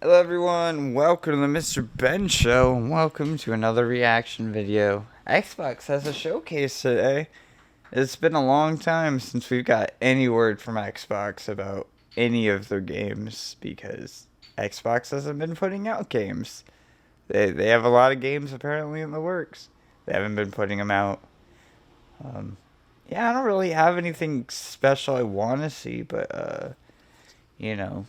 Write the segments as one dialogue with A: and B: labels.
A: Hello everyone, welcome to the MrBenShow, and welcome to another reaction video. Xbox has a showcase today. It's been a long time since we've got any word from Xbox about any of their games, because Xbox hasn't been putting out games. They have a lot of games apparently in the works. They haven't been putting them out. Yeah, I don't really have anything special I want to see, but, you know,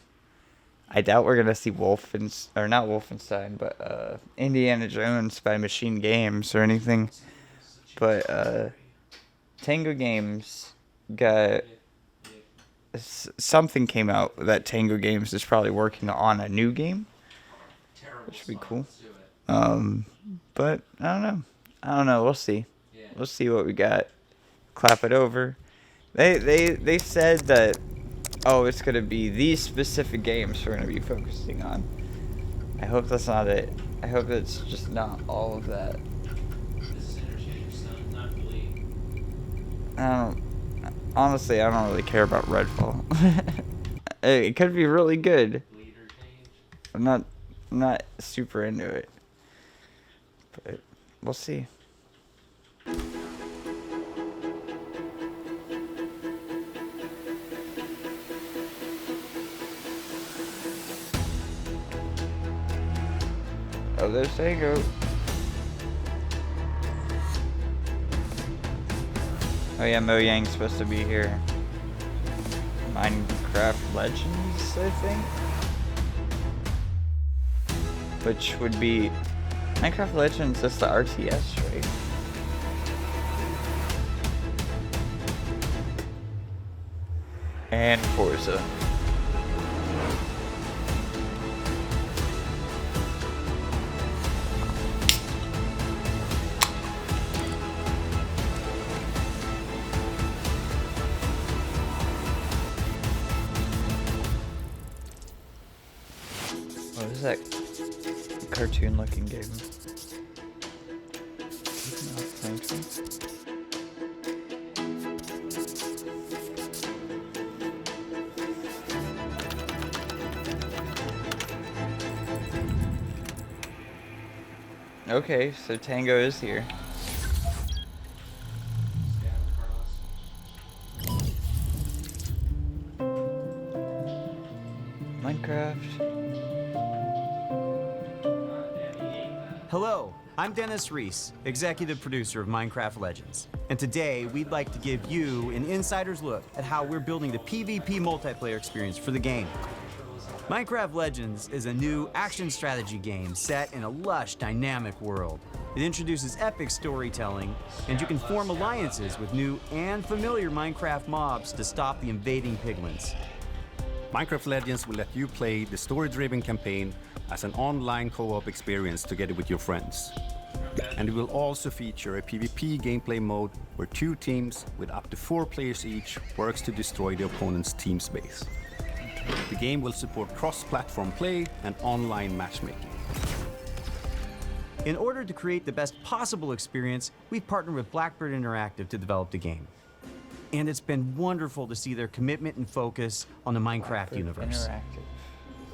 A: I doubt we're gonna see not Wolfenstein, but Indiana Jones by Machine Games or anything. But Tango Games got something came out that Tango Games is probably working on a new game, which would be cool. But I don't know. We'll see. We'll see what we got. Clap it over. They said that. Oh, it's gonna be these specific games we're gonna be focusing on. I hope that's not it. I hope it's just not all of that. Honestly, I don't really care about Redfall. It could be really good. I'm not super into it, but we'll see. Oh, there's Tango. Oh yeah, Mojang's supposed to be here. Minecraft Legends, I think? Which would be... Minecraft Legends, that's the RTS, right? And Forza. What is that cartoon-looking game? Okay, so Tango is here. Minecraft.
B: Hello, I'm Dennis Reese, executive producer of Minecraft Legends. And today, we'd like to give you an insider's look at how we're building the PvP multiplayer experience for the game. Minecraft Legends is a new action strategy game set in a lush, dynamic world. It introduces epic storytelling, and you can form alliances with new and familiar Minecraft mobs to stop the invading piglins.
C: Minecraft Legends will let you play the story-driven campaign as an online co-op experience together with your friends. And it will also feature a PvP gameplay mode where 2 teams with up to 4 players each works to destroy the opponent's team space. The game will support cross-platform play and online matchmaking.
B: In order to create the best possible experience, we've partnered with Blackbird Interactive to develop the game. And it's been wonderful to see their commitment and focus on the Minecraft universe.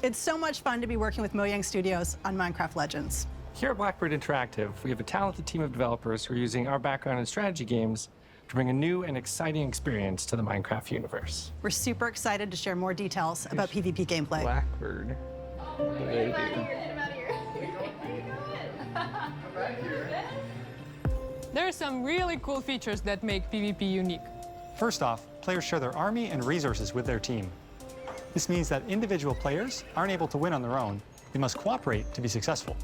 D: It's so much fun to be working with Mojang Studios on Minecraft Legends.
E: Here at Blackbird Interactive, we have a talented team of developers who are using our background in strategy games to bring a new and exciting experience to the Minecraft universe.
D: We're super excited to share more details about PvP gameplay.
A: Blackbird. What do they do?
F: There are some really cool features that make PvP unique.
G: First off, players share their army and resources with their team. This means that individual players aren't able to win on their own. They must cooperate to be successful.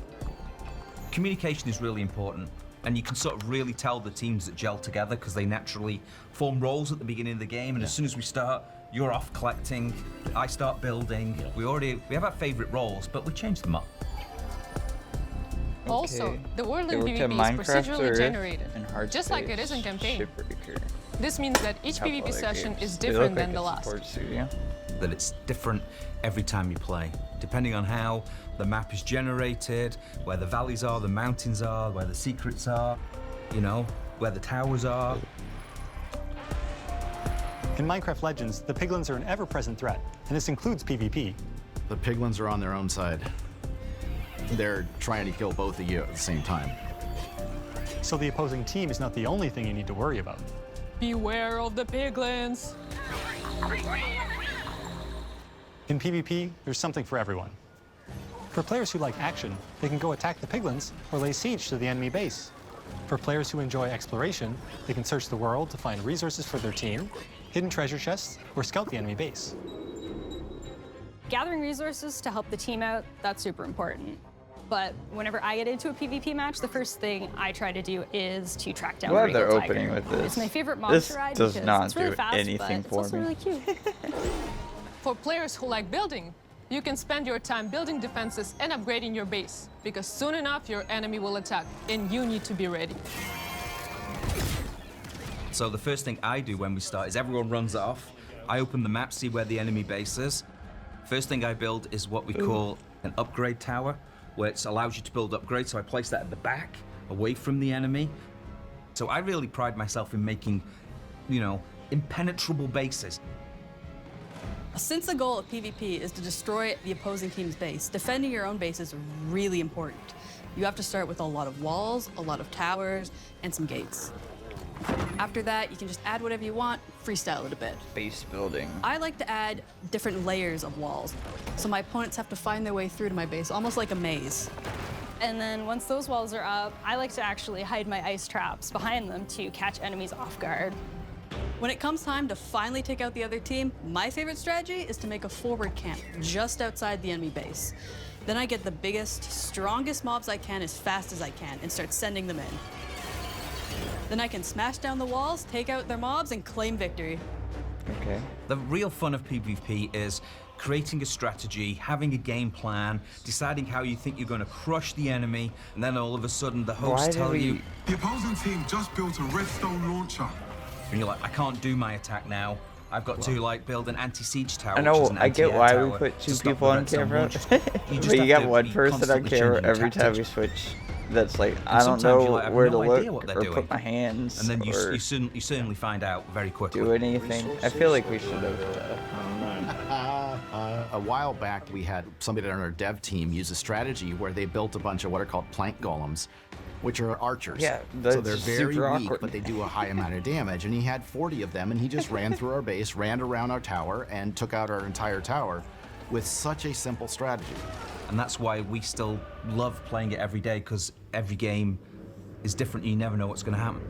H: Communication is really important, and you can sort of really tell the teams that gel together because they naturally form roles at the beginning of the game, and as soon as we start, you're off collecting, I start building. We have our favorite roles, but we change them up.
F: Also, the world in PvP is procedurally generated, just like it is in campaign. This means that each PvP session is different than the last.
H: That it's different every time you play, depending on how the map is generated, where the valleys are, the mountains are, where the secrets are, you know, where the towers are.
G: In Minecraft Legends, the piglins are an ever-present threat, and this includes PvP.
I: The piglins are on their own side. They're trying to kill both of you at the same time.
G: So the opposing team is not the only thing you need to worry about.
F: Beware of the piglins.
G: In PvP, there's something for everyone. For players who like action, they can go attack the piglins or lay siege to the enemy base. For players who enjoy exploration, they can search the world to find resources for their team, hidden treasure chests, or scout the enemy base.
J: Gathering resources to help the team out, that's super important. But whenever I get into a PvP match, the first thing I try to do is to track down
A: Glad
J: the
A: they're
J: Regal
A: opening
J: Tiger.
A: with this.
J: It's my favorite monster ride
A: does
J: because
A: not
J: it's really
A: do
J: fast,
A: anything
J: but
A: for
J: it's also
A: me.
J: really cute.
F: For players who like building, you can spend your time building defenses and upgrading your base, because soon enough your enemy will attack, and you need to be ready.
H: So the first thing I do when we start is everyone runs off. I open the map, see where the enemy base is. First thing I build is what we call an upgrade tower, which allows you to build upgrades. So I place that at the back, away from the enemy. So I really pride myself in making, you know, impenetrable bases.
K: Since the goal of PvP is to destroy the opposing team's base, defending your own base is really important. You have to start with a lot of walls, a lot of towers, and some gates. After that, you can just add whatever you want, freestyle it a bit.
A: Base building.
K: I like to add different layers of walls, so my opponents have to find their way through to my base, almost like a maze.
J: And then once those walls are up, I like to actually hide my ice traps behind them to catch enemies off guard.
K: When it comes time to finally take out the other team, my favorite strategy is to make a forward camp just outside the enemy base. Then I get the biggest, strongest mobs I can as fast as I can and start sending them in. Then I can smash down the walls, take out their mobs, and claim victory.
H: Okay. The real fun of PvP is creating a strategy, having a game plan, deciding how you think you're going to crush the enemy, and then all of a sudden the hosts tell you...
L: The opposing team just built a redstone launcher.
H: And you're like, I can't do my attack now. I've got to like build an anti-siege tower.
A: I know,
H: which is an
A: I get
H: anti-air
A: why
H: tower
A: we put two
H: to stop
A: people
H: the
A: on
H: redstone
A: camera,
H: launcher.
A: but you got one person on camera every time we switch. That's like, I don't know where to look or put my hands
H: and then you
A: or
H: certainly find out very quickly.
A: do anything. I feel like we should have.
I: A while back, we had somebody on our dev team use a strategy where they built a bunch of what are called plank golems, which are archers.
A: Yeah,
I: so they're very
A: super
I: weak,
A: awkward.
I: but they do a high amount of damage. And he had 40 of them, and he just ran through our base, ran around our tower, and took out our entire tower with such a simple strategy.
H: And that's why we still love playing it every day, because every game is different. You never know what's going to happen.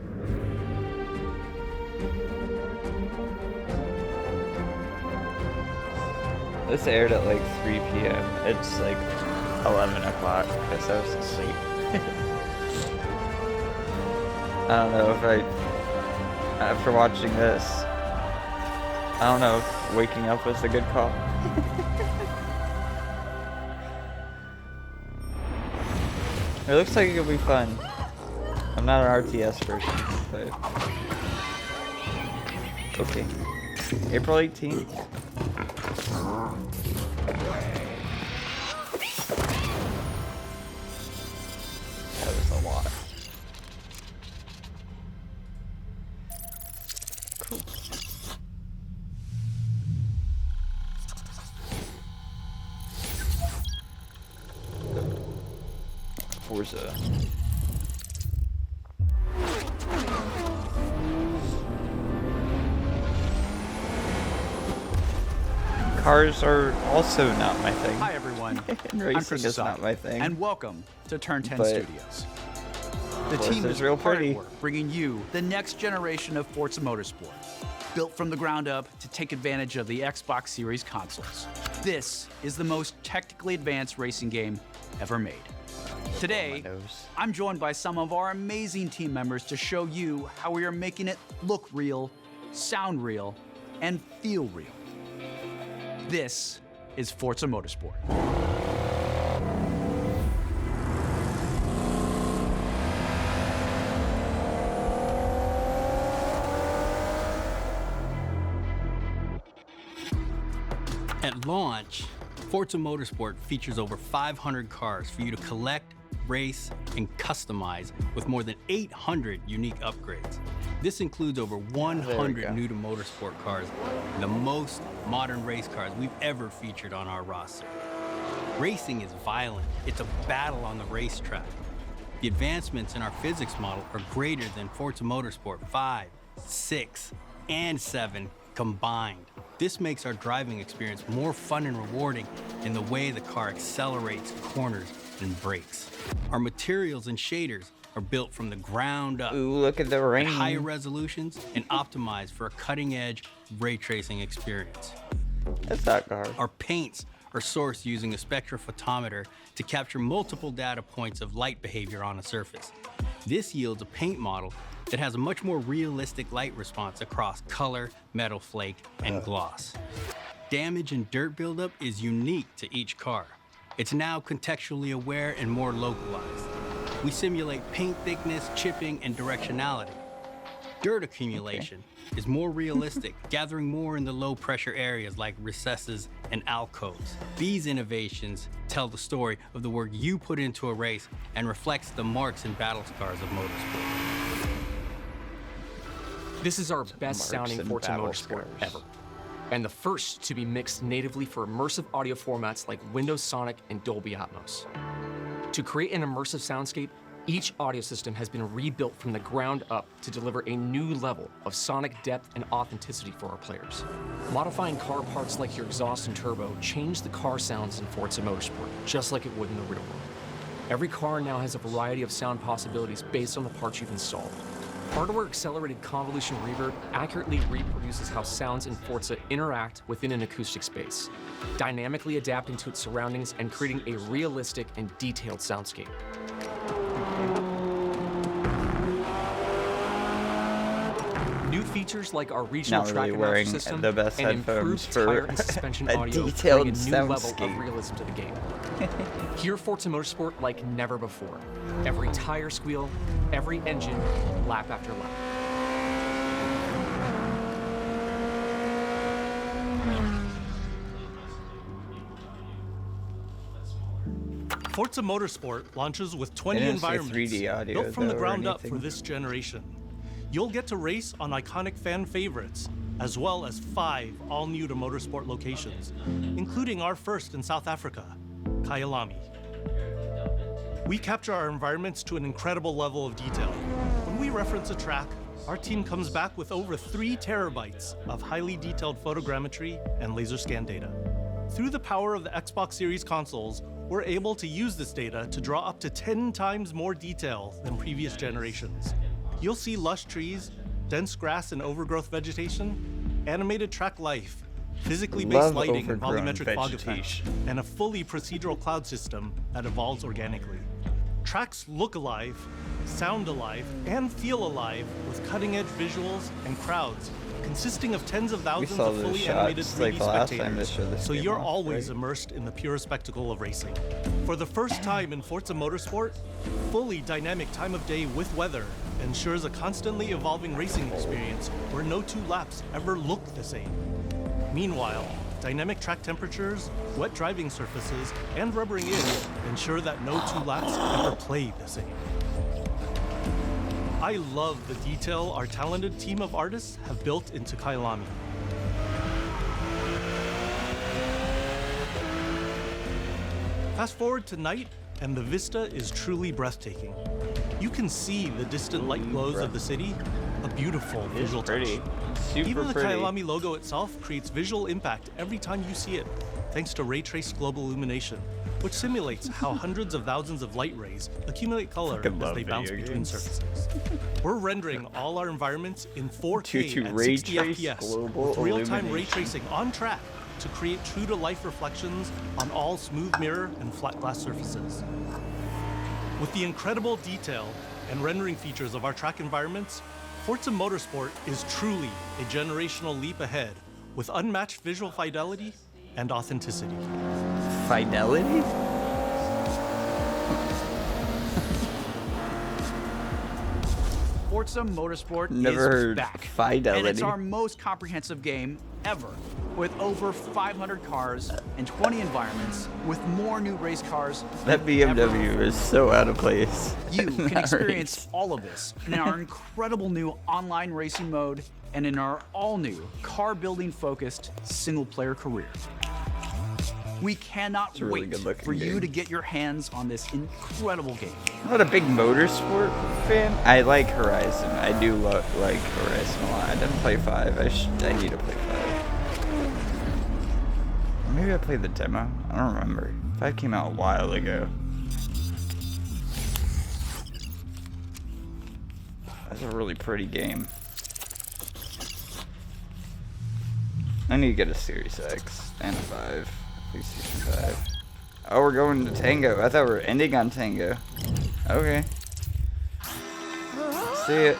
A: This aired at like 3 p.m. It's like 11 o'clock because I was asleep. I don't know if after watching this, I don't know if waking up was a good call. It looks like it'll be fun. I'm not an RTS person, but... Okay. April 18th. That was a lot. Cool. Forza. Cars are also not my thing.
M: Hi everyone,
A: And
M: I'm
A: racing
M: Chris
A: is
M: Asadi,
A: not my thing.
M: and welcome to Turn 10
A: But
M: Studios. The
A: Forza's
M: team is
A: real
M: hard
A: pretty.
M: at work, bringing you the next generation of Forza Motorsport, built from the ground up to take advantage of the Xbox Series consoles. This is the most technically advanced racing game ever made. Today, I'm joined by some of our amazing team members to show you how we are making it look real, sound real, and feel real. This is Forza Motorsport.
N: At launch, Forza Motorsport features over 500 cars for you to collect, race, and customize with more than 800 unique upgrades. This includes over 100 new to motorsport cars, the most modern race cars we've ever featured on our roster. Racing is violent. It's a battle on the racetrack. The advancements in our physics model are greater than Forza Motorsport 5, 6, and 7 combined. This makes our driving experience more fun and rewarding in the way the car accelerates, corners, and brakes. Our materials and shaders are built from the ground up.
A: Ooh, look at the rain.
N: At higher resolutions and optimized for a cutting-edge ray tracing experience.
A: That's not hard.
N: Our paints are sourced using a spectrophotometer to capture multiple data points of light behavior on a surface. This yields a paint model that has a much more realistic light response across color, metal flake, and gloss. Damage and dirt buildup is unique to each car. It's now contextually aware and more localized. We simulate paint thickness, chipping, and directionality. Dirt accumulation is more realistic, gathering more in the low-pressure areas like recesses and alcoves. These innovations tell the story of the work you put into a race and reflects the marks and battle scars of motorsport.
O: This is our best-sounding
A: and
O: Forza
A: battle
O: Motorsport
A: scars.
O: ever, and the first to be mixed natively for immersive audio formats like Windows Sonic and Dolby Atmos. To create an immersive soundscape, each audio system has been rebuilt from the ground up to deliver a new level of sonic depth and authenticity for our players. Modifying car parts like your exhaust and turbo change the car sounds in Forza Motorsport, just like it would in the real world. Every car now has a variety of sound possibilities based on the parts you've installed. Hardware-accelerated convolution reverb accurately reproduces how sounds in Forza interact within an acoustic space, dynamically adapting to its surroundings and creating a realistic and detailed soundscape. New features like our regional
A: Not
O: track
A: really
O: and master
A: wearing
O: system
A: the best
O: and
A: headphones
O: improved
A: for
O: tire and suspension
A: a
O: audio
A: detailed
O: bring a new level of
A: soundscape.
O: realism to the game. Hear Forza Motorsport like never before. Every tire squeal, every engine, lap after lap.
P: Forza Motorsport launches with 20
A: They didn't say
P: environments
A: 3D audio,
P: built from the
A: though, or
P: ground up
A: anything.
P: for this generation. You'll get to race on iconic fan favorites, as well as 5 all-new to Motorsport locations, including our first in South Africa, Kyalami. We capture our environments to an incredible level of detail. When we reference a track, our team comes back with over 3 terabytes of highly detailed photogrammetry and laser scan data. Through the power of the Xbox Series consoles, we're able to use this data to draw up to 10 times more detail than previous generations. You'll see lush trees, dense grass and overgrowth vegetation, animated track life, physically based
A: Love
P: lighting and
A: overgrown
P: volumetric fog effects,
A: vegetation.
P: and a fully procedural cloud system that evolves organically. Tracks look alive, sound alive, and feel alive with cutting-edge visuals and crowds consisting of tens of thousands
A: saw
P: of
A: the
P: fully
A: shots,
P: animated
A: like,
P: 3D
A: the last time they
P: spectators,
A: showed this
P: so
A: game
P: you're
A: off,
P: always
A: right?
P: immersed in the pure spectacle of racing. For the first time in Forza Motorsport, fully dynamic time of day with weather ensures a constantly evolving racing experience where no 2 laps ever look the same. Meanwhile, dynamic track temperatures, wet driving surfaces, and rubbering in ensure that no 2 laps ever play the same. I love the detail our talented team of artists have built into Kyalami. Fast forward to night, and the vista is truly breathtaking. You can see the distant light glows of the city, a beautiful
A: It is
P: visual
A: pretty.
P: touch.
A: Super
P: Even the
A: pretty.
P: Kyalami logo itself creates visual impact every time you see it, thanks to ray-traced global illumination, which simulates how hundreds of thousands of light rays accumulate color
A: Fucking
P: as
A: love
P: they bounce
A: video
P: between
A: games.
P: surfaces. We're rendering all our environments in 4K
A: To
P: at
A: ray
P: 60
A: trace
P: FPS
A: global
P: with real-time ray
A: illumination.
P: tracing on track to create true-to-life reflections on all smooth mirror and flat glass surfaces. With the incredible detail and rendering features of our track environments, Forza Motorsport is truly a generational leap ahead with unmatched visual fidelity and authenticity.
A: Fidelity?
M: Forza Motorsport
A: Never
M: is
A: heard
M: back.
A: fidelity.
M: And it's our most comprehensive game ever, with over 500 cars and 20 environments, with more new race cars
A: That
M: than ever
A: BMW
M: before.
A: is so out of place.
M: You
A: in
M: can
A: that
M: experience
A: race.
M: all of this in our incredible new online racing mode and in our all-new car-building focused single-player career. We cannot
A: It's a really
M: wait
A: good-looking
M: for you
A: game.
M: to get your hands on this incredible game.
A: I'm not a big Motorsport fan. I like Horizon. I do like Horizon a lot. I didn't play 5. I need to play 5. Or maybe I played the demo. I don't remember. 5 came out a while ago. That's a really pretty game. I need to get a Series X and a 5. PlayStation 5. Oh, we're going to Tango. I thought we were ending on Tango. Okay. See it.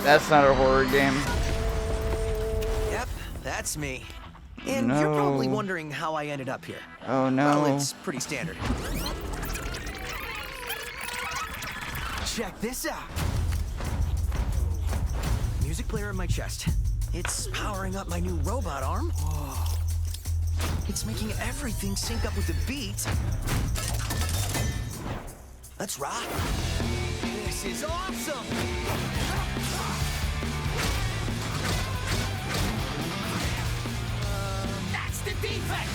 A: That's not a horror game.
Q: Yep, that's me. And you're probably
A: No.
Q: wondering how I ended up here.
A: Oh no.
Q: Well, it's pretty standard. Check this out. Music player in my chest. It's powering up my new robot arm. Oh. It's making everything sync up with the beat. Let's rock. This is awesome. That's the defect.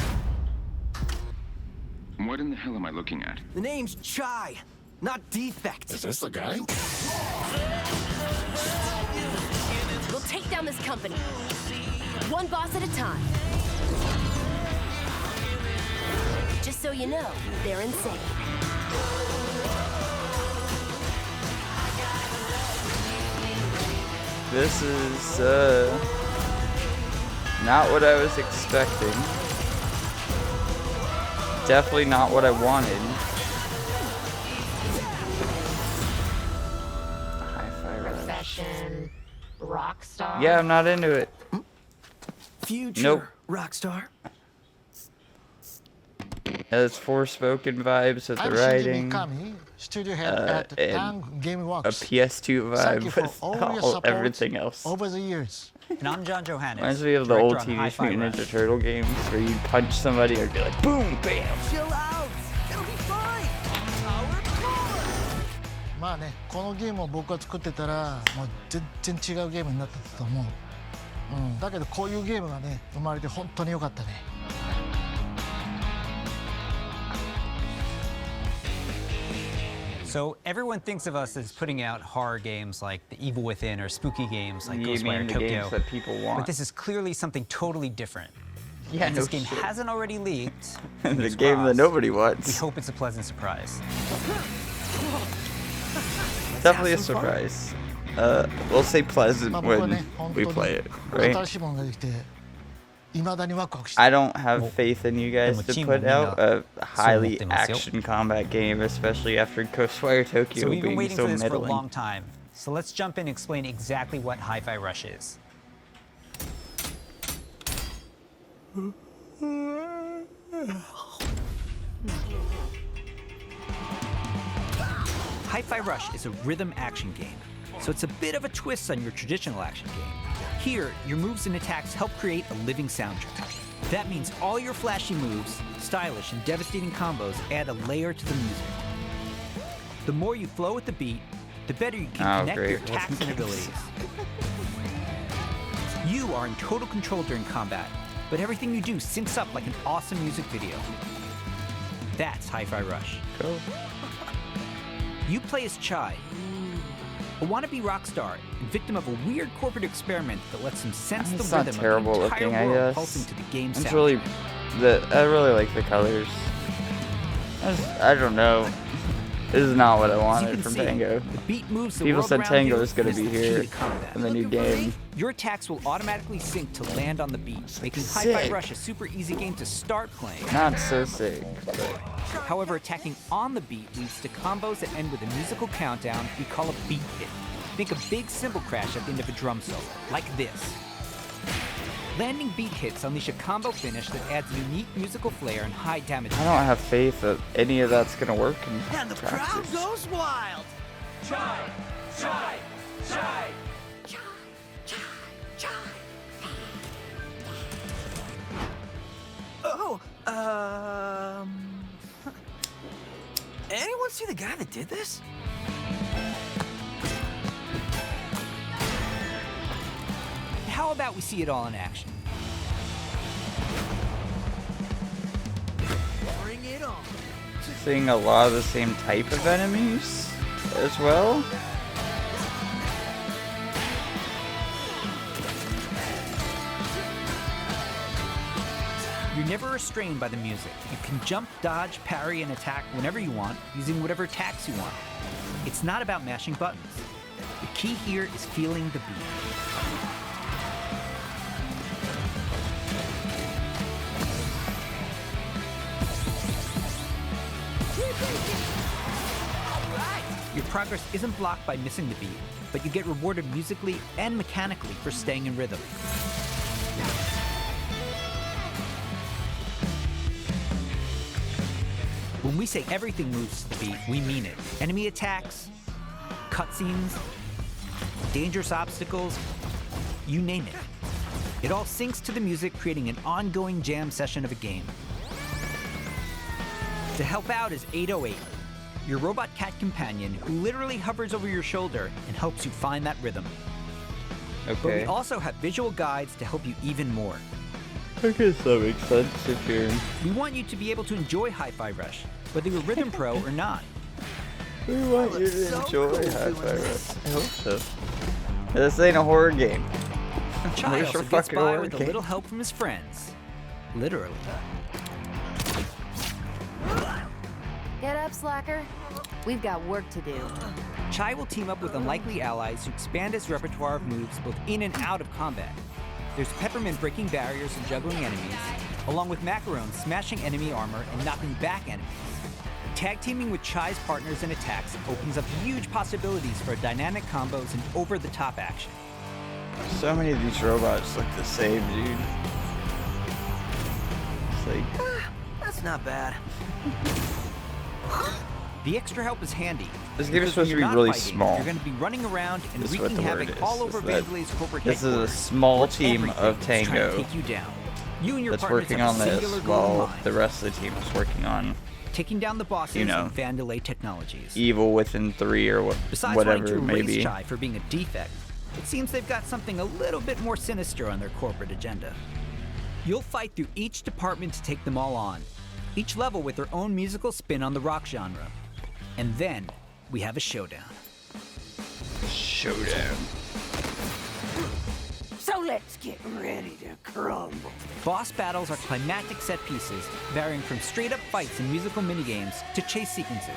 R: What in the hell am I looking at?
Q: The name's Chai, not Defect.
R: Is this the guy?
S: We'll take down this company. One boss at a time. Just so you know, they're insane.
A: This is not what I was expecting. Definitely not what I wanted. Hi-Fi Rush.
S: Profession, rockstar.
A: Yeah, I'm not into it.
Q: Future
A: Nope.
Q: rockstar.
A: It's Forspoken vibes with the
T: I'm
A: writing.
T: Mikami, studio head at
A: and
T: Tang Gaming
A: a
T: Works.
A: PS2
T: Thank you
A: vibe
T: for
A: with
T: all your support
A: everything else.
T: over the years.
B: And I'm John Johannes.
A: Reminds me of the
B: director
A: old
B: on
A: Teenage
B: Hi-Fi
A: Mutant
B: Rush.
A: Ninja Turtle games where you punch somebody or be like, boom, bam.
Q: Chill out. It'll be fine. Power core.
T: まあね、このゲームを僕が作ってたら、もう全然違うゲームになってたと思う。だけどこういうゲームがね、生まれて本当に良かったね。
B: So everyone thinks of us as putting out horror games like The Evil Within or spooky games like
A: You
B: Ghostwire
A: mean the
B: Tokyo.
A: games that people want.
B: But this is clearly something totally different.
A: Yeah,
B: If
A: no
B: this game
A: shit.
B: hasn't already leaked,
A: The
B: fingers
A: game that
B: crossed,
A: nobody
B: we
A: wants.
B: hope it's a pleasant surprise.
A: Definitely a surprise. We'll say pleasant
T: まあ僕は
A: when
T: ね、本当
A: we
T: に
A: play it, right?
T: 新しいものができて、未だにワクワクして。
A: I don't have faith in you guys to put out a highly action combat game, especially after Ghostwire Tokyo
B: So we've been
A: being
B: waiting
A: so
B: for this for a
A: middling.
B: long time. So let's jump in and explain exactly what Hi-Fi Rush is. Hi-Fi Rush is a rhythm action game, so it's a bit of a twist on your traditional action game. Here, your moves and attacks help create a living soundtrack. That means all your flashy moves, stylish and devastating combos add a layer to the music. The more you flow with the beat, the better you can connect your attacks and abilities. You are in total control during combat, but everything you do syncs up like an awesome music video. That's Hi-Fi Rush.
A: Cool.
B: You play as Chai, a wannabe rock star and victim of a weird corporate experiment that lets him sense
A: It's
B: the
A: not
B: rhythm
A: terrible
B: of the entire
A: looking, I
B: world
A: guess.
B: pulsing to the game
A: It's
B: soundtrack.
A: really, I really like the colors. I don't know. This is not what I
B: As you
A: wanted
B: can
A: from
B: see,
A: Tango.
B: the beat moves the
A: People
B: world
A: said
B: around
A: Tango
B: you,
A: is going
B: and
A: to be
B: it's the key
A: here
B: to combat.
A: in the new game.
B: Your attacks will automatically sync to land on the beat, making
A: sick.
B: Hi-Fi Rush a super easy game to start playing.
A: Not so sick, but
B: However, attacking on the beat leads to combos that end with a musical countdown we call a beat hit. Think a big cymbal crash at the end of a drum solo, like this. Landing beat hits unleash a combo finish that adds unique musical flair and high damage.
A: I don't have faith that any of that's going to work in
Q: And the crowd
A: practice.
Q: goes wild.
U: Chai! Chai! Chai!
Q: Oh, anyone see the guy that did this?
B: How about we see it all in action?
A: Seeing a lot of the same type of enemies as well.
C: You're never restrained by the music. You can jump, dodge, parry, and attack whenever you want, using whatever attacks you want. It's not about mashing buttons. The key here is feeling the beat. Your progress isn't blocked by missing the beat, but you get rewarded musically and mechanically for staying in rhythm. When we say everything moves to the beat, we mean it. Enemy attacks, cutscenes, dangerous obstacles, you name it. It all syncs to the music, creating an ongoing jam session of a game. To help out is 808, your robot cat companion who literally hovers over your shoulder and helps you find that rhythm.
A: Okay.
C: But we also have visual guides to help you even more.
A: I guess that makes sense if you're...
C: We want you to be able to enjoy Hi-Fi Rush, whether you're Rhythm Pro or not.
A: We want you to enjoy Hi-Fi Rush. I hope so. This ain't a horror game.
C: Chai
A: Where's
C: also
A: your
C: gets
A: fucking
C: by
A: horror
C: with a
A: game?
C: little help from his friends. Literally.
V: Get up, slacker. We've got work to do.
C: Chai will team up with unlikely allies who expand his repertoire of moves both in and out of combat. There's Peppermint breaking barriers and juggling enemies, along with Macaron smashing enemy armor and knocking back enemies. Tag teaming with Chai's partners and attacks opens up huge possibilities for dynamic combos and over-the-top action.
A: So many of these robots look the same, dude. It's like...
Q: That's not bad.
C: The extra help is handy.
A: This game is
C: because when
A: supposed to
C: you're
A: be
C: not
A: really
C: fighting,
A: small.
C: You're going to be running around and
A: This is what
C: wreaking
A: the word
C: havoc
A: is,
C: all over
A: is that
C: Begley's corporate
A: this is a
C: headquarters,
A: small
C: where
A: team
C: everything
A: of
C: is trying to
A: Tango
C: take you down. You and your
A: that's
C: partners
A: working
C: have
A: on
C: a
A: this
C: singular goal in
A: while
C: mind.
A: the rest of the team is working on,
C: Taking down the bosses
A: you know,
C: and Vandalay Technologies.
A: Evil Within 3 or
C: Besides
A: whatever
C: wanting to
A: it may
C: erase
A: be.
C: Chai for being a defect, it seems they've got something a little bit more sinister on their corporate agenda. You'll fight through each department to take them all on, each level with their own musical spin on the rock genre. And then we have a showdown.
A: Showdown.
Q: So let's get ready to crumble.
C: Boss battles are climactic set pieces, varying from straight-up fights and musical minigames to chase sequences.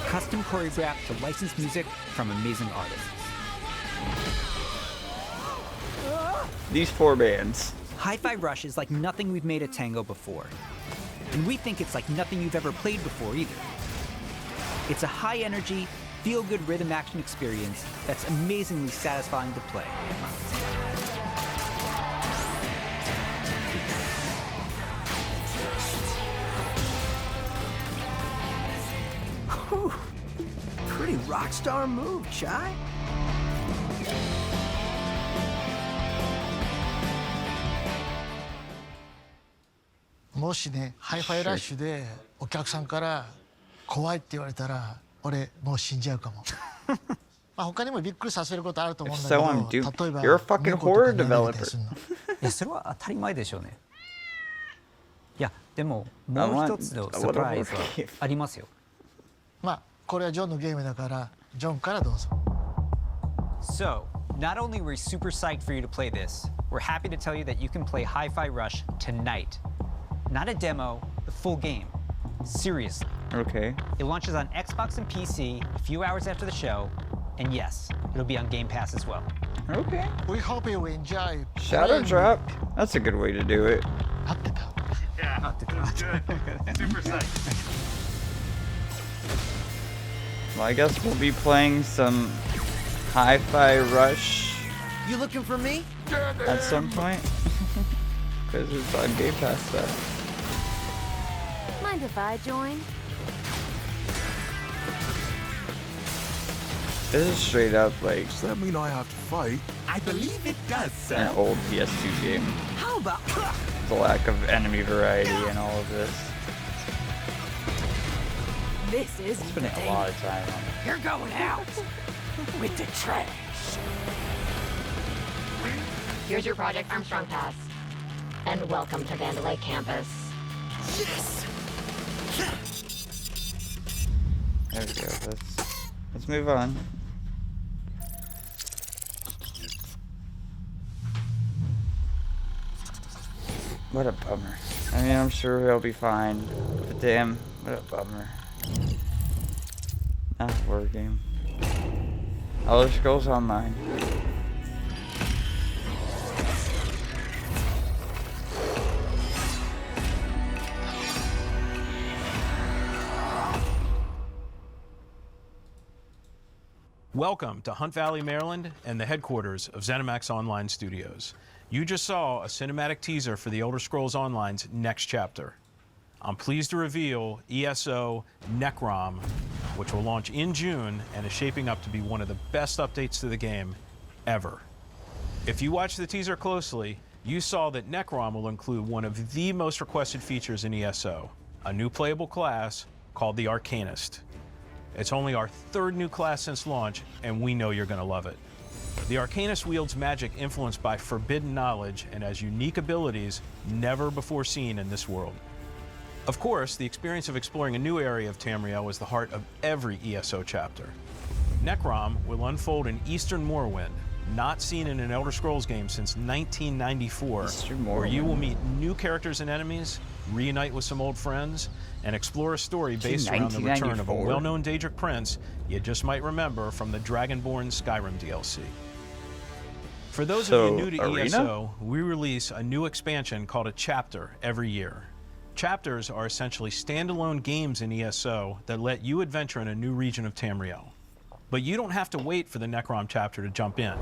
C: Custom choreographed to licensed music from amazing artists.
A: These 4 bands.
C: Hi-Fi Rush is like nothing we've made at Tango before. And we think it's like nothing you've ever played before either. It's a high-energy, feel-good rhythm action experience that's amazingly satisfying to play.
Q: Whew. Pretty rock star move, Chai.
T: もしね、ハイファイラッシュでお客さんから怖いって言われたら、俺もう死んじゃうかも。まあ他にもびっくりさせることあると思うんだけ
A: So
T: ど、
A: I'm duped.
T: 例えば
A: You're a fucking
T: 猫とか
A: horror
T: にやられた
A: developer.
T: りするの。
B: いや、それは当たり前でしょうね。いや、でももう一つのサプライズはありますよ。
T: まあこれはジョンのゲームだから、ジョンからどうぞ。
B: So, not only were we super psyched for you to play this, we're happy to tell you that you can play Hi-Fi Rush tonight. Not a demo, the full game. Seriously.
A: Okay.
B: It launches on Xbox and PC a few hours after the show, and yes, it'll be on Game Pass as well.
A: Okay.
T: We hope you enjoy.
A: Shadow drop. That's a good way to do it.
P: Yeah, super psyched.
A: Well, I guess we'll be playing some Hi-Fi Rush
Q: You looking for me?
A: at some point. Because it's on Game Pass stuff.
V: Mind if I join?
A: This is straight up like.
L: Does that mean I have to fight?
Q: I believe it does, sir.
A: An old PS2 game.
Q: How about
A: The lack of enemy variety and all of this.
Q: this is
A: Spending a lot of time on it.
Q: You're going out with the trash.
W: Here's your Project Armstrong pass. And welcome to Vandalay Campus.
Q: Yes!
A: There we go. Let's move on. What a bummer. I mean, I'm sure he'll be fine. But damn, what a bummer. Not a horror game. Elder Scrolls Online.
D: Welcome to Hunt Valley, Maryland, and the headquarters of Zenimax Online Studios. You just saw a cinematic teaser for the Elder Scrolls Online's next chapter. I'm pleased to reveal ESO Necrom, which will launch in June and is shaping up to be one of the best updates to the game ever. If you watched the teaser closely, you saw that Necrom will include one of the most requested features in ESO, a new playable class called the Arcanist. It's only our third new class since launch, and we know you're going to love it. The Arcanist wields magic influenced by forbidden knowledge and has unique abilities never before seen in this world. Of course, the experience of exploring a new area of Tamriel is the heart of every ESO chapter. Necrom will unfold in Eastern Morrowind, not seen in an Elder Scrolls game since 1994, where you will meet new characters and enemies, reunite with some old friends, and explore a story based around the return of a well-known Daedric prince you just might remember from the Dragonborn Skyrim DLC. For those of you new to ESO, we release a new expansion called a chapter every year. Chapters are essentially standalone games in ESO that let you adventure in a new region of Tamriel. But you don't have to wait for the Necrom chapter to jump in.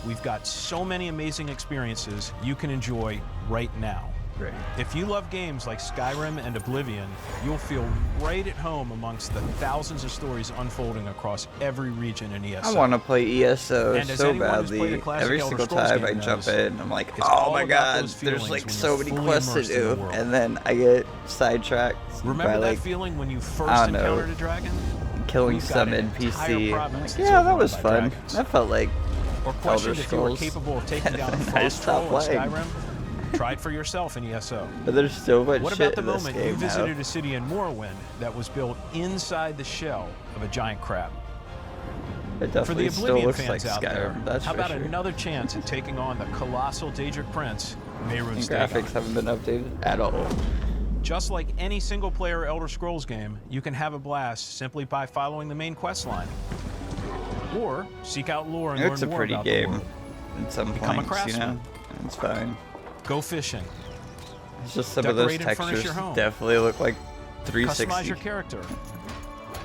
D: We've got so many amazing experiences you can enjoy right now. Great. If you love games like Skyrim and Oblivion, you'll feel right at home amongst the thousands of stories unfolding across every region in ESO.
A: I want to play ESO so badly. Every single time I jump in, I'm like, oh my god, there's like so many quests to do. And then I get sidetracked.
D: Remember that feeling when you first encountered a dragon?
A: Killing some NPC. Like, yeah, that was fun. That felt like Elder Scrolls.
D: If you were capable of taking down a frost troll in Skyrim? Try it for yourself in ESO.
A: But there's so much
D: What
A: shit
D: about the
A: in this
D: moment
A: game
D: you visited
A: now.
D: a city in Morrowind that was built inside the shell of a giant crab?
A: It
D: For the
A: definitely still
D: Oblivion
A: looks
D: fans
A: like
D: out there,
A: Skyrim, that's
D: how
A: for
D: about
A: sure.
D: another chance at taking on the colossal Daedric prince,
A: And
D: Mehrunes
A: graphics haven't been updated at all.
D: Just like any single-player Elder Scrolls game, you can have a blast simply by following the main quest line. Or seek out lore and learn
A: It's a
D: more
A: pretty
D: about
A: game
D: the world.
A: in some
D: Become a
A: points, you
D: craftsman.
A: know? It's fine.
D: Go fishing.
A: It's just some of those
D: Decorate and furnish
A: textures
D: your home.
A: definitely look like 360.
D: Customize your character.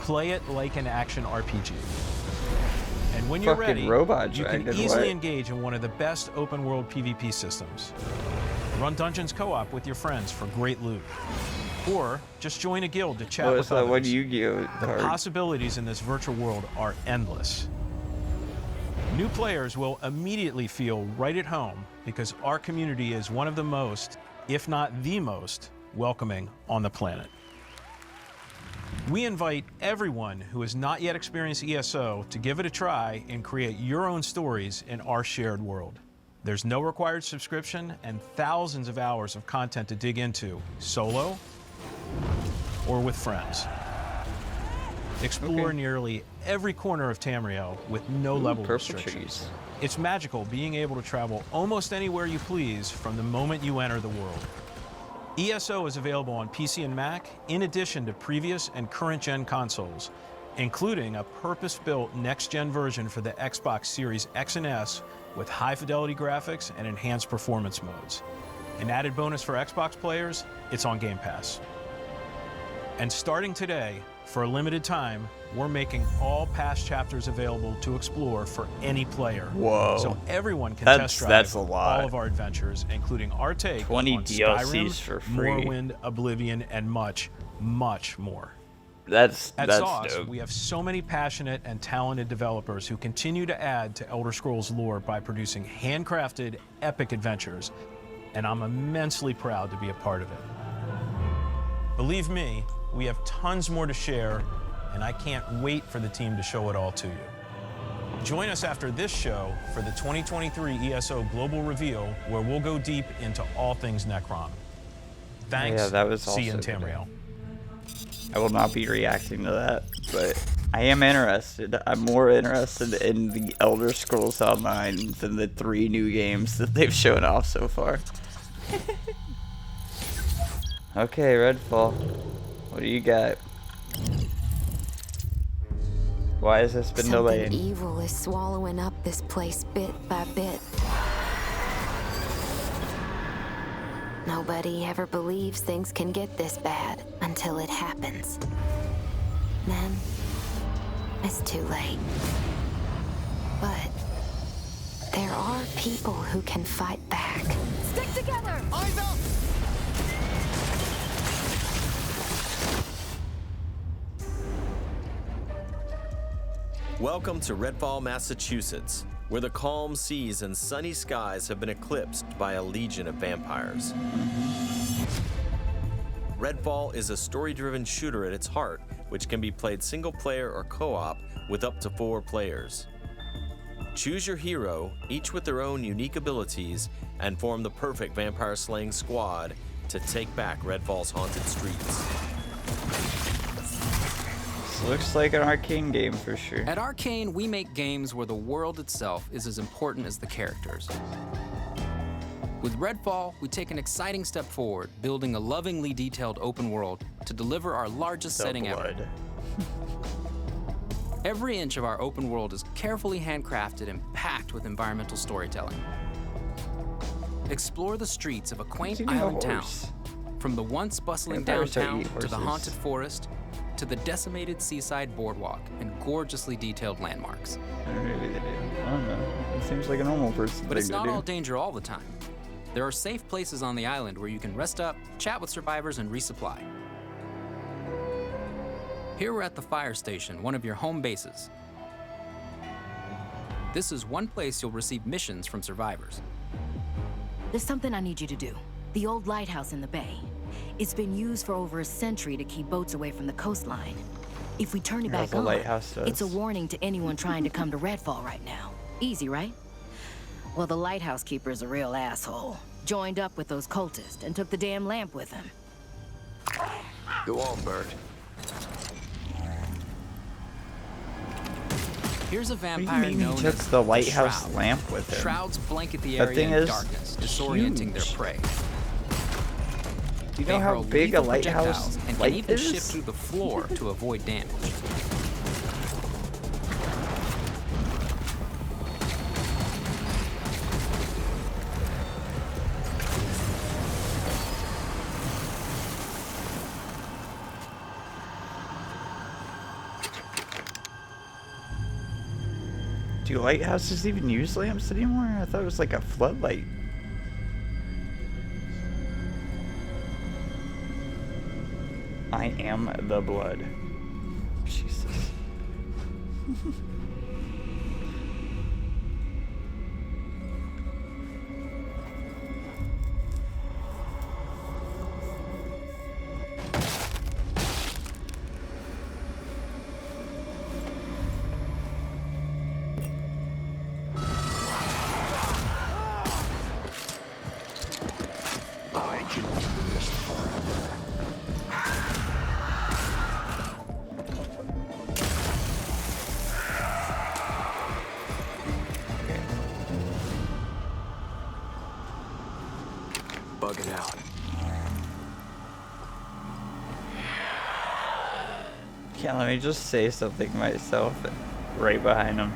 D: Play it like an action RPG. And when you're
A: Fucking
D: ready,
A: robot
D: you can
A: dragon,
D: easily
A: what?
D: engage in one of the best open-world PvP systems. Run dungeons co-op with your friends for great loot. Or just join a guild to chat
A: What
D: with
A: was that
D: others.
A: one Yu-Gi-Oh
D: The
A: card?
D: possibilities in this virtual world are endless. New players will immediately feel right at home because our community is one of the most, if not the most, welcoming on the planet. We invite everyone who has not yet experienced ESO to give it a try and create your own stories in our shared world. There's no required subscription and thousands of hours of content to dig into, solo or with friends. Explore nearly every corner of Tamriel with no level
A: purple
D: restrictions.
A: trees.
D: It's magical being able to travel almost anywhere you please from the moment you enter the world. ESO is available on PC and Mac, in addition to previous and current-gen consoles, including a purpose-built next-gen version for the Xbox Series X and S with high-fidelity graphics and enhanced performance modes. An added bonus for Xbox players, it's on Game Pass. And starting today, for a limited time, we're making all past chapters available to explore for any player.
A: Whoa.
D: So everyone can
A: That's-
D: test drive
A: that's a lot.
D: all of our adventures, including our take
A: 20
D: on
A: DLCs
D: Skyrim,
A: for free.
D: Morrowind, Oblivion, and much, much more.
A: That's
D: At
A: that's
D: Sauce,
A: dope.
D: we have so many passionate and talented developers who continue to add to Elder Scrolls lore by producing handcrafted, epic adventures, and I'm immensely proud to be a part of it. Believe me, we have tons more to share, and I can't wait for the team to show it all to you. Join us after this show for the 2023 ESO Global Reveal, where we'll go deep into all things Necrom. Thanks.
A: Yeah, that was
D: See you in
A: also good.
D: Tamriel.
A: I will not be reacting to that, but I am interested. I'm more interested in the Elder Scrolls Online than the 3 new games that they've shown off so far. Okay, Redfall. What do you got? Why has this been delayed?
V: Something evil is swallowing up this place bit by bit. Nobody ever believes things can get this bad until it happens. Then, it's too late. But there are people who can fight back.
S: Stick together!
T: Eyes up!
E: Welcome to Redfall, Massachusetts, where the calm seas and sunny skies have been eclipsed by a legion of vampires. Redfall is a story-driven shooter at its heart, which can be played single-player or co-op with up to 4 players. Choose your hero, each with their own unique abilities, and form the perfect vampire-slaying squad to take back Redfall's haunted streets.
A: This looks like an Arcane game for sure.
O: At Arcane, we make games where the world itself is as important as the characters. With Redfall, we take an exciting step forward, building a lovingly detailed open world to deliver our largest setting ever. Every inch of our open world is carefully handcrafted and packed with environmental storytelling. Explore the streets of a quaint island town, from the once bustling downtown to the haunted forest, to the decimated seaside boardwalk and gorgeously detailed landmarks.
A: Maybe they do. I don't know. It seems like a normal person
O: But it's
A: thing to
O: not
A: do.
O: all danger all the time. There are safe places on the island where you can rest up, chat with survivors, and resupply. Here we're at the fire station, one of your home bases. This is one place you'll receive missions from survivors.
V: There's something I need you to do. The old lighthouse in the bay. It's been used for over a century to keep boats away from the coastline. If we turn it back on, it's a warning to anyone trying to come to Redfall right now. Easy, right? Well, the lighthouse keeper's a real asshole. Joined up with those cultists and took the damn lamp with him.
G: Go on, Bert.
O: Here's a
A: What do you
O: vampire
A: mean he
O: known
A: took
O: as
A: the lighthouse
O: Shroud.
A: lamp with him?
O: Shrouds blanket the
A: That
O: area
A: thing
O: in
A: is
O: darkness, disorienting their prey.
A: Do you
O: They
A: know how
O: hurl
A: big a
O: lethal
A: lighthouse
O: projectiles and can
A: light
O: even
A: is?
O: shift through the floor to avoid damage.
A: Do lighthouses even use lamps anymore? I thought it was like a floodlight. I am the blood. Jesus.
G: Bugging out.
A: Yeah, let me just say something myself right behind him.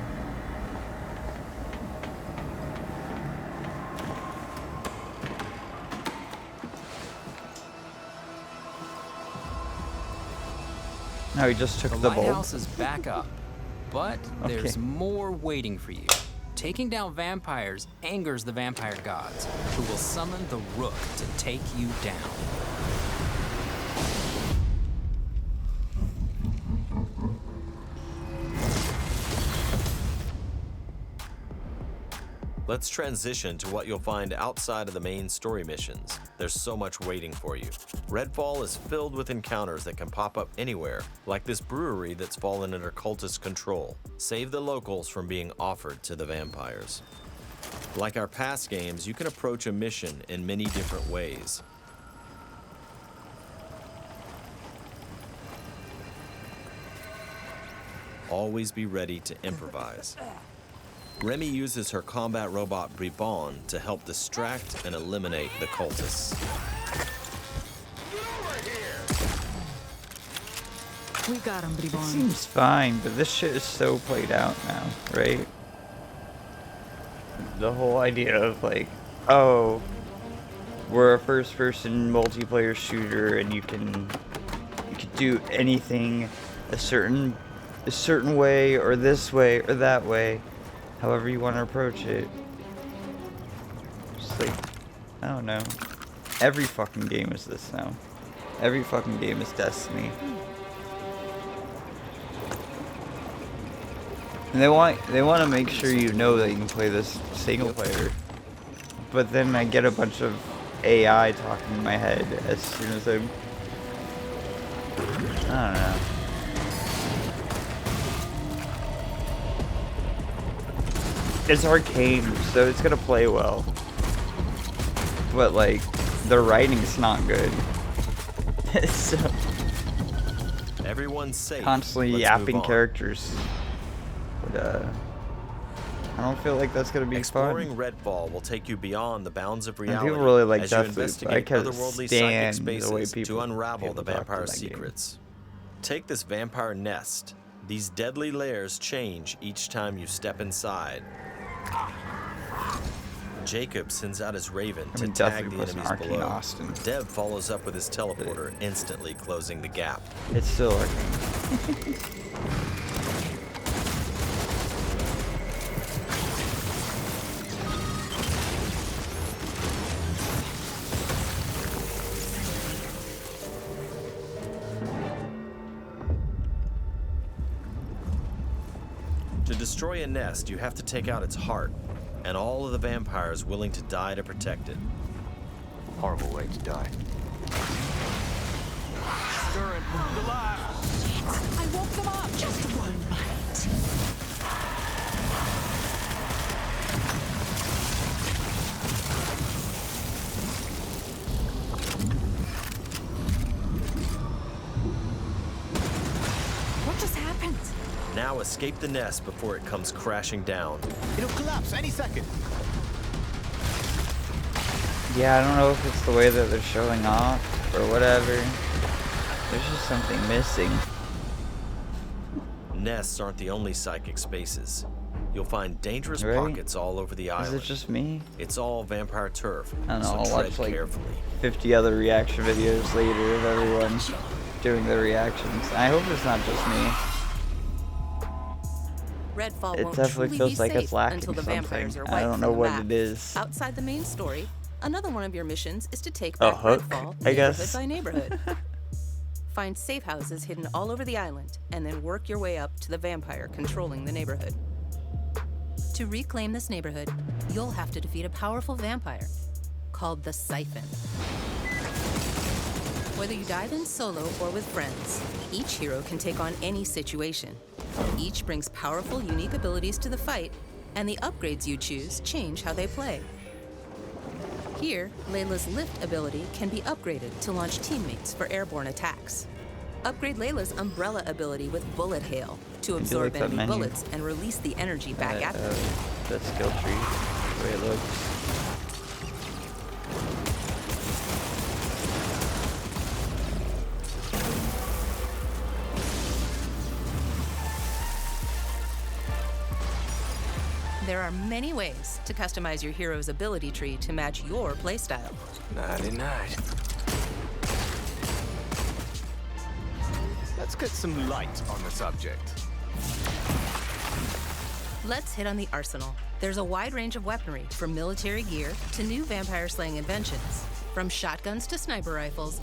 A: No, he just took the bulb.
O: lighthouse is back up, but there's
A: Okay.
O: more waiting for you. Taking down vampires angers the vampire gods, who will summon the Rook to take you down.
E: Let's transition to what you'll find outside of the main story missions. There's so much waiting for you. Redfall is filled with encounters that can pop up anywhere, like this brewery that's fallen under cultist control. Save the locals from being offered to the vampires. Like our past games, you can approach a mission in many different ways. always be ready to improvise. Remy uses her combat robot Bribon to help distract and eliminate the cultists.
V: We got him, Bribon.
A: Seems fine, but this shit is so played out now, right? The whole idea of like, oh, we're a first-person multiplayer shooter, and you could do anything a certain way, or this way, or that way, however you want to approach it. Just like, I don't know. Every fucking game is this now. Every fucking game is Destiny. And they want to make sure you know that you can play this single player. But then I get a bunch of AI talking in my head as soon as I don't know. It's arcane, so it's gonna play well. But like, the writing's not good. So
E: Everyone's safe.
A: Constantly
E: Let's
A: yapping
E: move on.
A: characters. But I don't feel like that's gonna be
E: Exploring
A: fun.
E: Redfall will take you beyond the bounds of
A: And
E: reality
A: people really like
E: as you
A: Deathloop. I
E: investigate
A: can't
E: otherworldly psychic
A: stand the way
E: spaces
A: people
E: to unravel the
A: talk to
E: vampire
A: that game.
E: secrets. Take this vampire nest. These deadly layers change each time you step inside. Jacob sends out his raven to tag the enemies below.
A: Austin.
E: Dev follows up with his teleporter, instantly closing the gap.
A: It's still arcane.
E: To destroy a nest, you have to take out its heart, and all of the vampires willing to die to protect it.
G: Horrible way to die.
U: Stirring the live.
V: I woke them up. Just one bite. What just happened?
E: Now escape the nest before it comes crashing down.
U: It'll collapse any second.
A: Yeah, I don't know if it's the way that they're showing off or whatever. There's just something missing.
E: Nests aren't the only psychic spaces. You'll find dangerous
A: Right?
E: pockets all over the island.
A: Is it just me?
E: It's all vampire turf,
A: I don't know,
E: so
A: I'll
E: tread
A: watch like
E: carefully.
A: 50 other reaction videos later of everyone doing their reactions. I hope it's not just me.
F: Redfall
A: It
F: won't
A: definitely
F: truly
A: feels
F: be
A: like
F: safe
A: it's lacking
F: until the vampires are
A: something.
F: wiped
A: I don't
F: from
A: know
F: the
A: what
F: map.
A: it is.
F: Outside the main story, another one of your missions is to take
A: A
F: back
A: hook,
F: Redfall
A: I
F: neighborhood
A: guess.
F: by neighborhood. Find safe houses hidden all over the island, and then work your way up to the vampire controlling the neighborhood. To reclaim this neighborhood, you'll have to defeat a powerful vampire called the Siphon. Whether you dive in solo or with friends, each hero can take on any situation. Each brings powerful, unique abilities to the fight, and the upgrades you choose change how they play. Here, Layla's lift ability can be upgraded to launch teammates for airborne attacks. Upgrade Layla's umbrella ability with bullet hail to absorb
A: like that
F: enemy
A: menu.
F: bullets and release the energy back at them.
A: That skill tree, the way it looks.
F: There are many ways to customize your hero's ability tree to match your playstyle.
G: Nighty-night. Let's get some light on the subject.
F: Let's hit on the arsenal. There's a wide range of weaponry, from military gear to new vampire slaying inventions. From shotguns to sniper rifles.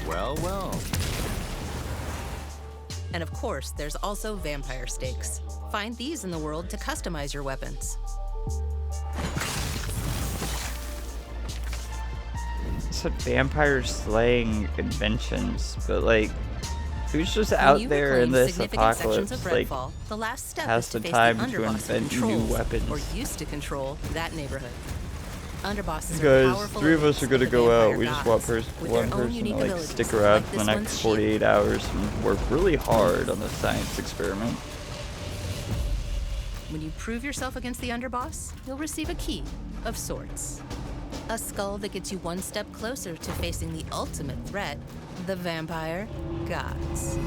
G: Well, well.
F: And of course, there's also vampire stakes. Find these in the world to customize your weapons.
A: It's a vampire slaying inventions, but like, who's just
F: When
A: out
F: you
A: there in
F: reclaim
A: this
F: significant sections
A: apocalypse,
F: of
A: like,
F: Redfall, the last step
A: has
F: is to
A: the
F: face
A: time
F: the
A: to
F: underboss who
A: invent new
F: controls,
A: weapons?
F: or used to control, that neighborhood. Underbosses are
A: Guys,
F: powerful
A: 3 of us are gonna
F: elite
A: go out.
F: vampire
A: We just want
F: gods with
A: one
F: their own
A: person
F: unique
A: to like
F: abilities,
A: stick around
F: like
A: for the
F: this
A: next
F: one's
A: 48 hours and work really hard on the science experiment.
F: When you prove yourself against the underboss, you'll receive a key of sorts. A skull that gets you one step closer to facing the ultimate threat, the vampire gods.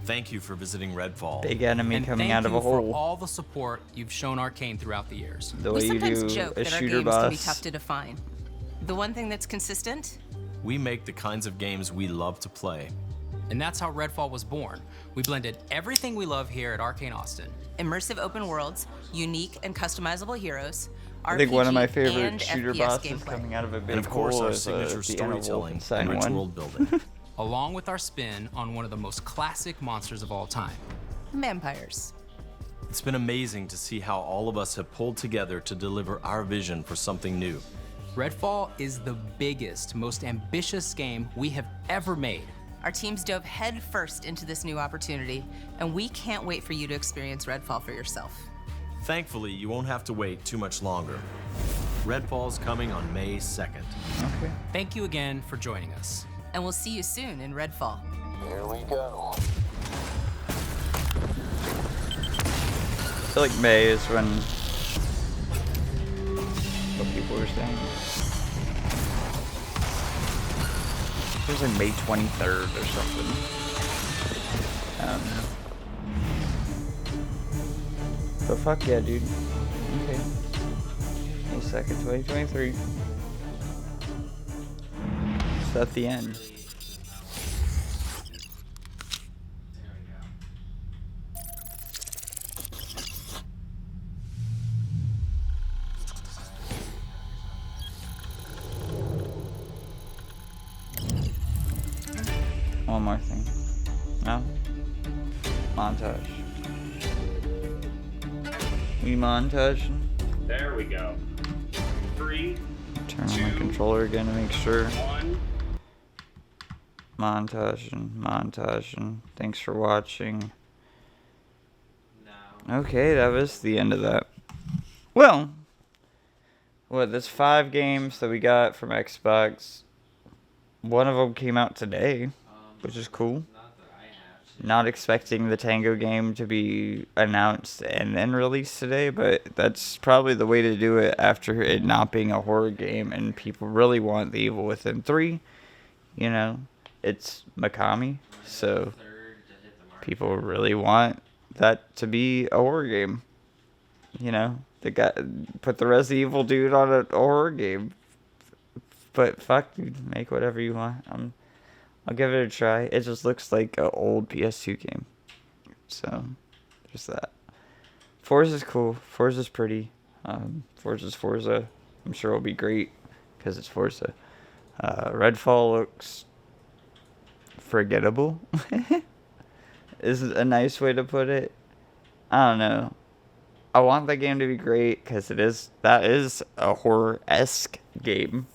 E: Thank you for visiting Redfall.
A: Big enemy
J: And
A: coming
J: thank
A: out of
J: you
A: a hole.
J: for all the support you've shown Arcane throughout the years.
A: The way
F: We
A: you
F: sometimes
A: do
F: joke
A: a
F: that our
A: shooter
F: games can be
A: boss.
F: tough to define. The one thing that's consistent?
E: We make the kinds of games we love to play.
J: And that's how Redfall was born. We blended everything we love here at Arcane Austin.
F: Immersive open worlds, unique and customizable heroes,
A: I think one of my favorite
F: and
A: shooter
F: FPS
A: bosses
F: gameplay.
A: coming out of a big
E: And of course,
A: hole
E: our
A: is
E: signature
A: the Anna Wolf
E: storytelling
A: inside
E: and rich
A: one.
E: world building.
J: Along with our spin on one of the most classic monsters of all time.
F: Vampires.
E: It's been amazing to see how all of us have pulled together to deliver our vision for something new.
J: Redfall is the biggest, most ambitious game we have ever made.
F: Our teams dove headfirst into this new opportunity, and we can't wait for you to experience Redfall for yourself.
E: Thankfully, you won't have to wait too much longer. Redfall's coming on May 2nd.
A: Okay.
J: Thank you again for joining us.
F: And we'll see you soon in Redfall.
U: Here we go.
A: I feel like May is when what people were saying. It was like May 23rd or something. I don't know. But fuck yeah, dude. Okay. May 2nd, 2023. It's at the end. One more thing. No? Montage. We montage.
K: There we go. 3,
A: Turn on my controller again to make sure.
K: 1.
A: Montaging. Thanks for watching. Okay, that was the end of that. Well, what, there's 5 games that we got from Xbox. One of them came out today, which is cool. Not expecting the Tango game to be announced and then released today, but that's probably the way to do it after it not being a horror game and people really want The Evil Within 3. You know, it's Mikami, so people really want that to be a horror game. You know, they put the Resident Evil dude on a horror game. But fuck, dude, make whatever you want. I'll give it a try. It just looks like an old PS2 game. So, there's that. Forza's cool. Forza's pretty. Forza's Forza. I'm sure it'll be great because it's Forza. Redfall looks forgettable. Is a nice way to put it. I don't know. I want that game to be great because that is a horror-esque game.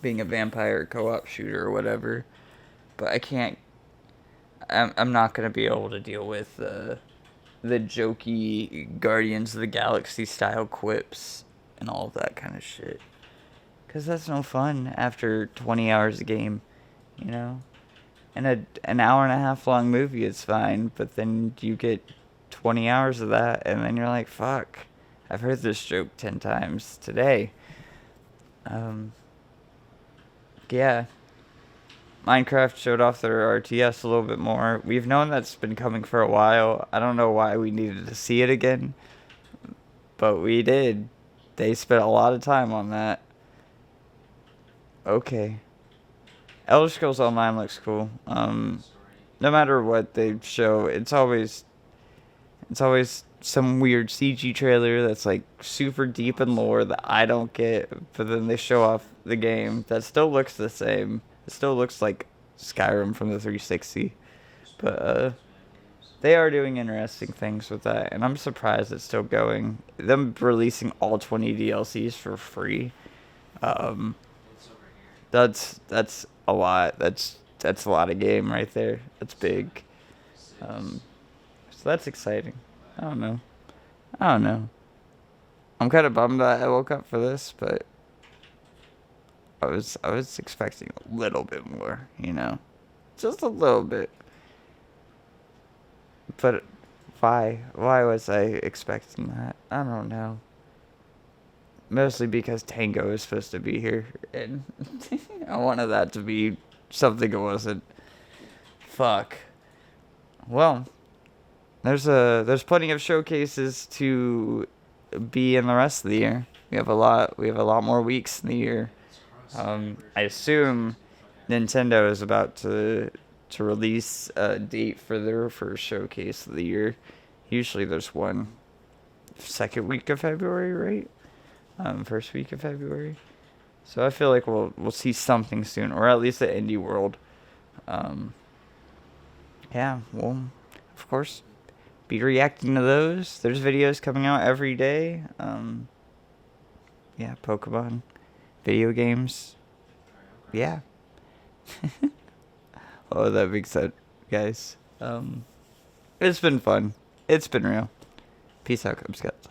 A: Being a vampire co-op shooter or whatever. But I can't... I'm not going to be able to deal with the jokey Guardians of the Galaxy style quips and all of that kind of shit. Because that's no fun after 20 hours of game, you know? And an hour and a half long movie is fine, but then you get 20 hours of that, and then you're like, fuck, I've heard this joke 10 times today. Yeah. Minecraft showed off their RTS a little bit more. We've known that's been coming for a while. I don't know why we needed to see it again, but we did. They spent a lot of time on that. Okay. Elder Scrolls Online looks cool. No matter what they show, it's always some weird CG trailer that's like super deep in lore that I don't get, but then they show off the game that still looks the same. It still looks like Skyrim from the 360, but they are doing interesting things with that, and I'm surprised it's still going. Them releasing all 20 DLCs for free, that's a lot. That's that's a lot of game right there. That's big. So that's exciting. I don't know. I'm kind of bummed that I woke up for this, but I was expecting a little bit more, you know, just a little bit. But why was I expecting that? I don't know. Mostly because Tango is supposed to be here, and I wanted that to be something it wasn't. Fuck. Well, there's plenty of showcases to be in the rest of the year. We have a lot more weeks in the year. I assume Nintendo is about to release a date for their first showcase of the year. Usually there's one second week of February, right? First week of February. So I feel like we'll see something soon, or at least at Indie World. Yeah, we'll of course be reacting to those. There's videos coming out every day. Yeah, Pokemon, video games. Yeah. Oh, that makes sense, guys. It's been fun. It's been real. Peace out, Cubs Scouts.